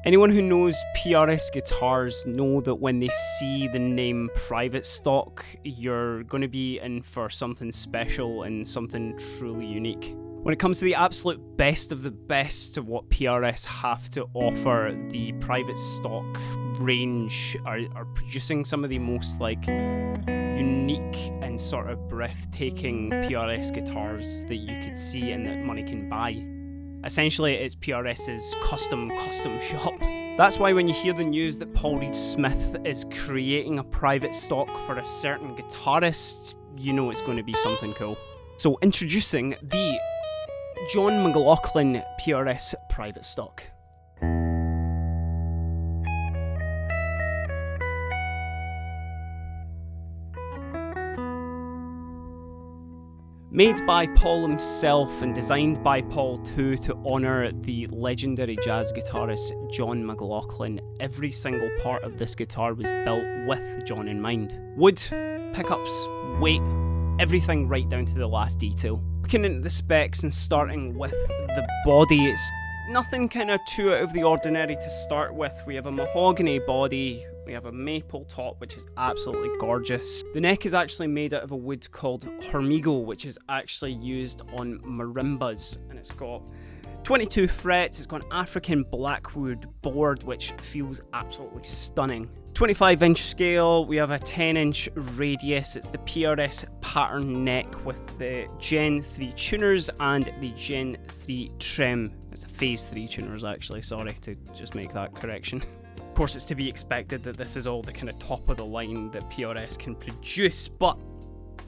Anyone who knows PRS guitars know that when they see the name private stock, you're going to be in for something special and something truly unique. When it comes to the absolute best of the best of what PRS have to offer, the private stock range are producing some of the most unique and sort of breathtaking PRS guitars that you could see and that money can buy. Essentially, it's PRS's custom shop. That's why when you hear the news that Paul Reed Smith is creating a private stock for a certain guitarist, you know it's going to be something cool. So introducing the John McLaughlin PRS private stock. Made by Paul himself and designed by Paul too to honour the legendary jazz guitarist John McLaughlin, every single part of this guitar was built with John in mind. Wood, pickups, weight, everything right down to the last detail. Looking into the specs and starting with the body, it's nothing kind of too out of the ordinary to start with. We have a mahogany body, we have a maple top, which is absolutely gorgeous. The neck is actually made out of a wood called hormigo, which is actually used on marimbas, and it's got 22 frets, it's got an African blackwood board, which feels absolutely stunning. 25-inch scale, we have a 10-inch radius, it's the PRS pattern neck with the Gen 3 tuners and the Gen 3 trim. It's a Phase 3 tuners actually, sorry to just make that correction. Of course, it's to be expected that this is all the kind of top of the line that PRS can produce, but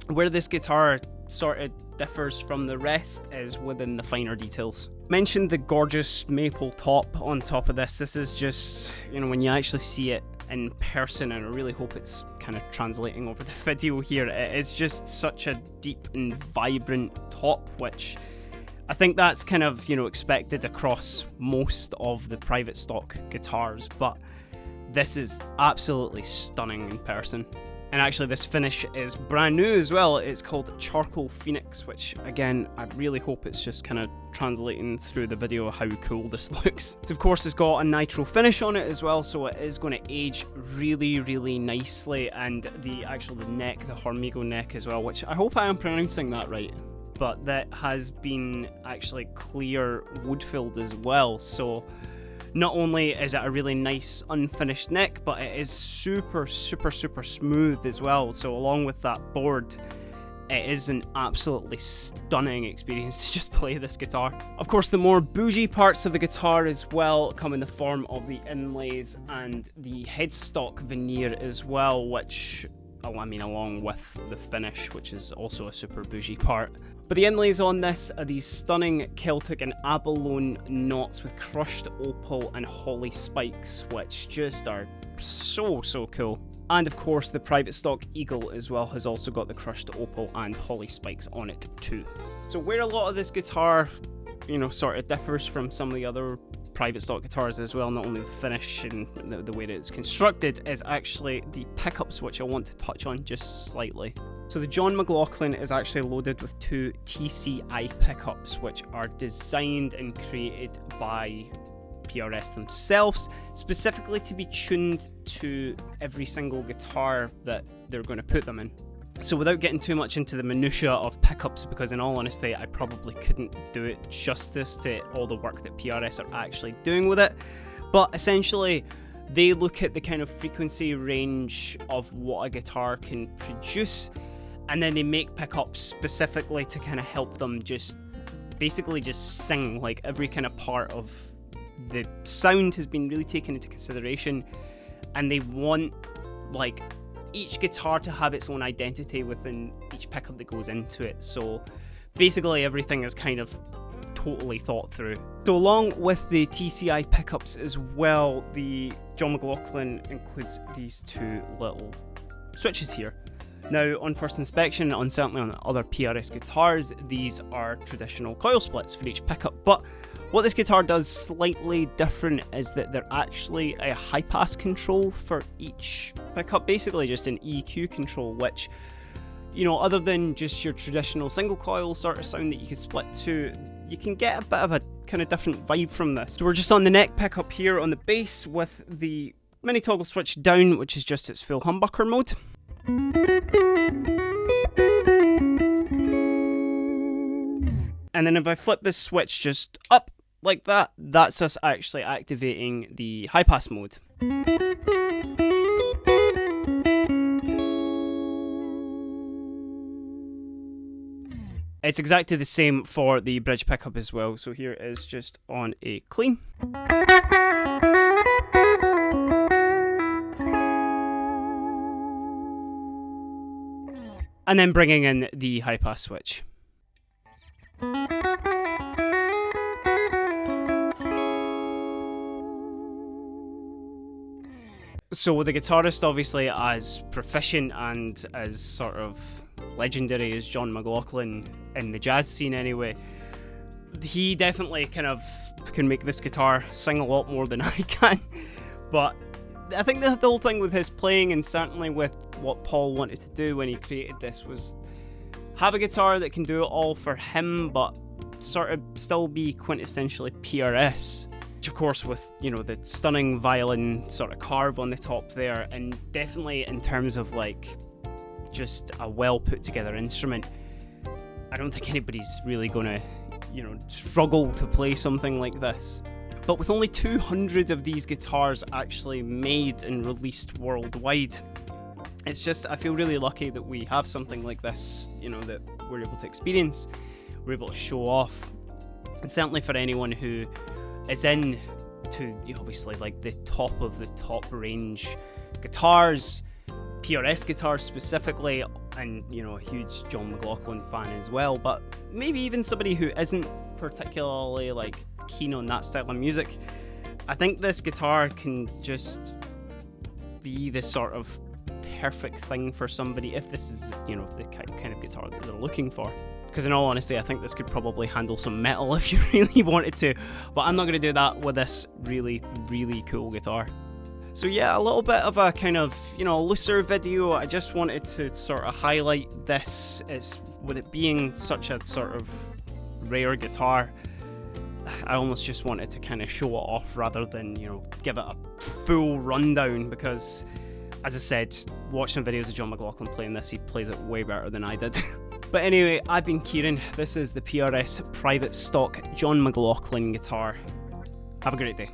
where this guitar sort of differs from the rest is within the finer details. Mentioned the gorgeous maple top on top of this. This is just, when you actually see it in person, and I really hope it's kind of translating over the video here, it is just such a deep and vibrant top, which I think that's kind of, expected across most of the private stock guitars, but this is absolutely stunning in person. And actually this finish is brand new as well. It's called Charcoal Phoenix, which again, I really hope it's just kind of translating through the video how cool this looks. So of course it's got a nitro finish on it as well, so it is going to age really, really nicely. And the neck, the hormigo neck as well, which I hope I am pronouncing that right, but that has been actually clear wood filled as well. So not only is it a really nice unfinished neck, but it is super smooth as well. So along with that board, it is an absolutely stunning experience to just play this guitar. Of course, the more bougie parts of the guitar as well come in the form of the inlays and the headstock veneer as well, which, along with the finish, which is also a super bougie part. But the inlays on this are these stunning Celtic and abalone knots with crushed opal and holly spikes, which just are so cool. And of course, the private stock eagle as well has also got the crushed opal and holly spikes on it too. So where a lot of this guitar, sort of differs from some of the other private stock guitars as well, not only the finish and the way that it's constructed, is actually the pickups, which I want to touch on just slightly. So the John McLaughlin is actually loaded with two TCI pickups, which are designed and created by PRS themselves, specifically to be tuned to every single guitar that they're going to put them in. So without getting too much into the minutiae of pickups, because in all honesty I probably couldn't do it justice to all the work that PRS are actually doing with it, but essentially they look at the kind of frequency range of what a guitar can produce, and then they make pickups specifically to kind of help them just sing. Like every kind of part of the sound has been really taken into consideration, and they want each guitar to have its own identity within each pickup that goes into it. So basically everything is kind of totally thought through. So along with the TCI pickups as well, the John McLaughlin includes these two little switches here. Now, on first inspection, and certainly on other PRS guitars, these are traditional coil splits for each pickup, but what this guitar does slightly different is that they're actually a high pass control for each pickup, basically just an EQ control, which, other than just your traditional single coil sort of sound that you can split to, you can get a bit of a kind of different vibe from this. So we're just on the neck pickup here on the bass with the mini toggle switch down, which is just its full humbucker mode. And then if I flip this switch just up like that, that's us actually activating the high pass mode. It's exactly the same for the bridge pickup as well. So here is just on a clean. And then bringing in the high pass switch. So the guitarist, obviously as proficient and as sort of legendary as John McLaughlin in the jazz scene anyway, he definitely kind of can make this guitar sing a lot more than I can. But I think the whole thing with his playing, and certainly with what Paul wanted to do when he created this, was have a guitar that can do it all for him, but sort of still be quintessentially PRS. Which of course with, you know, the stunning violin sort of carve on the top there, and definitely in terms of like just a well put together instrument, I don't think anybody's really gonna, you know, struggle to play something like this. But with only 200 of these guitars actually made and released worldwide, it's just, I feel really lucky that we have something like this, you know, that we're able to experience, we're able to show off. And certainly for anyone who is in to obviously like the top of the top range guitars, PRS guitars specifically, and you know, a huge John McLaughlin fan as well, but maybe even somebody who isn't particularly like keen on that style of music, I think this guitar can just be the sort of perfect thing for somebody if this is, you know, the kind of guitar that they're looking for. Because in all honesty, I think this could probably handle some metal if you really wanted to, but I'm not going to do that with this really, really cool guitar. So yeah, a little bit of a kind of, you know, looser video. I just wanted to sort of highlight this, as with it being such a sort of rare guitar, I almost just wanted to kind of show it off rather than, you know, give it a full rundown, because as I said, watching videos of John McLaughlin playing this, he plays it way better than I did. But anyway, I've been Kieran. This is the PRS private stock John McLaughlin guitar. Have a great day.